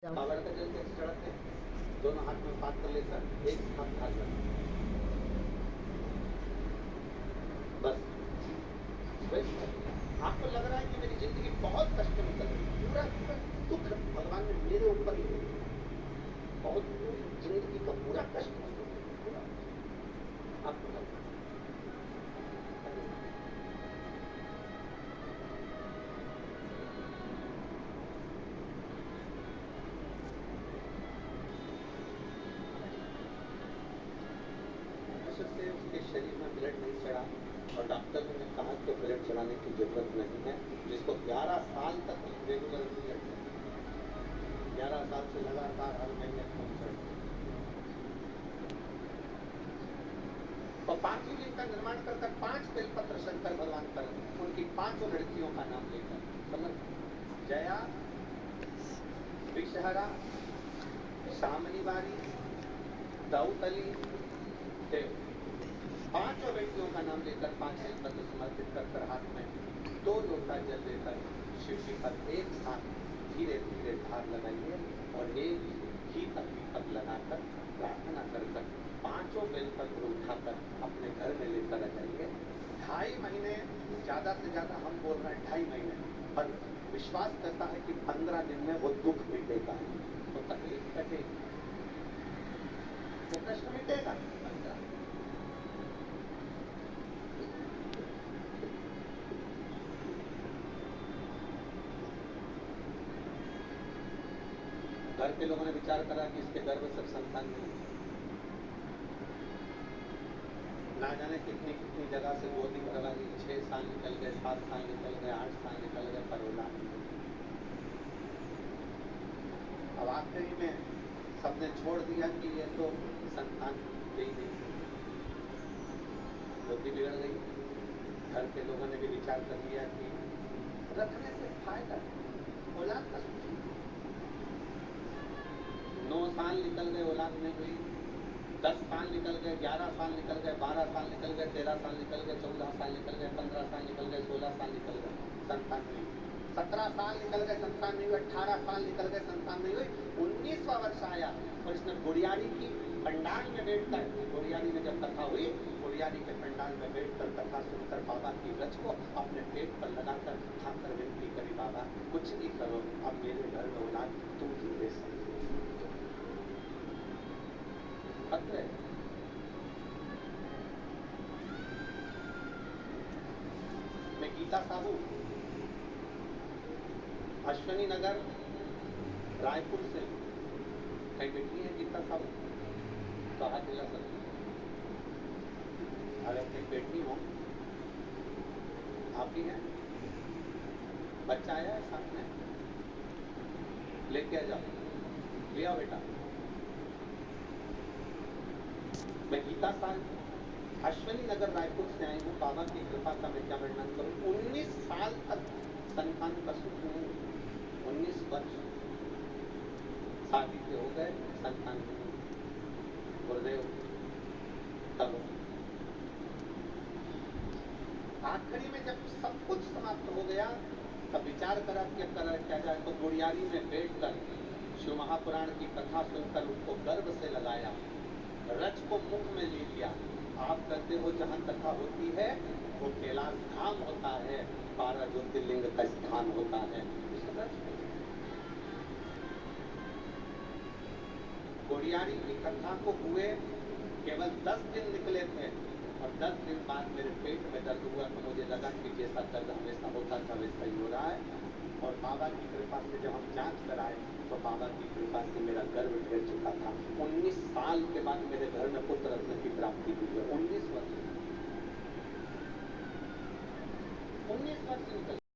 कावड़ का जल कैसे चढ़ाते हैं? दोनों हाथ में पात्र लेकर एक हाथ हाथ लगा, बस बस। आपको लग रहा है कि मेरी जिंदगी बहुत कष्ट में चल रही है, पूरा पूरा दुख भगवान ने मेरे ऊपर ही बहुत जिंदगी का पूरा कष्ट पूरा आपको लग रहा है। से उसके शरीर में ब्लड नहीं चढ़ा और डॉक्टर ने कहा कि ब्लड चढ़ाने की जरूरत नहीं है, जिसको 11 साल तक रेगुलर ब्लड 11 साल से लगातार हर महीने खून चढ़ और 5 दिन का निर्माण कर 5 बेलपत्र शंकर भगवान पर उनकी 5 लड़कियों का नाम लेकर समझ जया, विषहरा, शामनी बारी, दाऊदली, देव 5 व्यक्तियों का नाम लेकर 5 बेलपत्र समर्पित कर हाथ में 2 लोटा जल लेकर शिव जी पर एक साथ धीरे धीरे धार लगाइए और एक घी तक लगाकर प्रार्थना कर 5 बेलपत्र उठाकर अपने घर में लेकर आ जाइए। 2.5 महीने ज्यादा से ज्यादा हम बोल रहे हैं 2.5 महीने, पर विश्वास करता है कि 15 दिन में वो दुख मिटेगा, तो तकलीफ कटेगी, वो कष्ट मिटेगा। घर के लोगों ने विचार करा कि इसके गर्भ से संतान नहीं, ना जाने कितनी कितनी जगह से गोदी भरवा ली, 6 साल निकल गए, 7 साल निकल गए, 8 साल निकल गए, पर औलाद नहीं। अब आखिरी में सबने छोड़ दिया कि ये तो संतान दे ही नहीं, बुद्धि बिगड़ गई। घर के लोगों ने भी विचार कर लिया कि रखने से फायदा औलाद का 9 साल निकल गए, औलाद नहीं हुई, 10 साल निकल गए, 11 साल निकल गए, 12 साल निकल गए, 13 साल निकल गए, 14 साल निकल गए, 15 साल निकल गए, 16 साल निकल गए, संतान नहीं, 17 साल निकल गए, संतान नहीं हुई, 18 साल निकल गए, संतान नहीं हुई, 19वां वर्ष आया और इसने गुड़ियारी की पंडाल में बैठकर, गुड़ियारी में जब कथा हुई, गुड़ियारी के पंडाल में बैठकर कथा सुनकर बाबा की रच को अपने पेट पर लगाकर खाकर विनती करी, बाबा कुछ नहीं करो, अब मेरे घर में औलाद तुम ही दे सकते। मैं गीता साहू अश्विनी नगर रायपुर से कहीं बेटी है गीता साहू, तो हाथ दिला सकती, अगर कहीं बेटी हो आप ही हैं, बच्चा आया है साथ में, लेके आ जाओ, ले आओ बेटा। मैं गीता साहब अश्विनी नगर रायपुर से आई हूँ, बाबा की कृपा का मैं क्या वर्णन करूँ। 19 साल तक संतान का सुख हूँ, 19 वर्ष शादी के हो गए, संतान गुरुदेव, तब आखिरी में जब सब कुछ समाप्त हो गया, तब विचार करा कि अब क्या जाए, तो गुड़ियारी में बैठकर शिव महापुराण की कथा सुनकर उसको गर्भ से लगाया, रच को मुख में ले लिया। आप कहते हो जहां कथा होती है वो कैलाश धाम होता है, 12 ज्योतिर्लिंग का स्थान होता है, गुड़ियारी की कथा को हुए केवल 10 दिन निकले थे और 10 दिन बाद मेरे पेट में दर्द हुआ, तो मुझे लगा कि जैसा दर्द हमेशा होता था वैसा ही हो रहा है। और बाबा की कृपा से जब हम जांच कराए तो बाबा की कृपा से मेरा गर्भ ढेर चुका था। 19 साल के बाद मेरे घर में पुत्र रत्न की प्राप्ति हुई है। 19 वर्ष निकल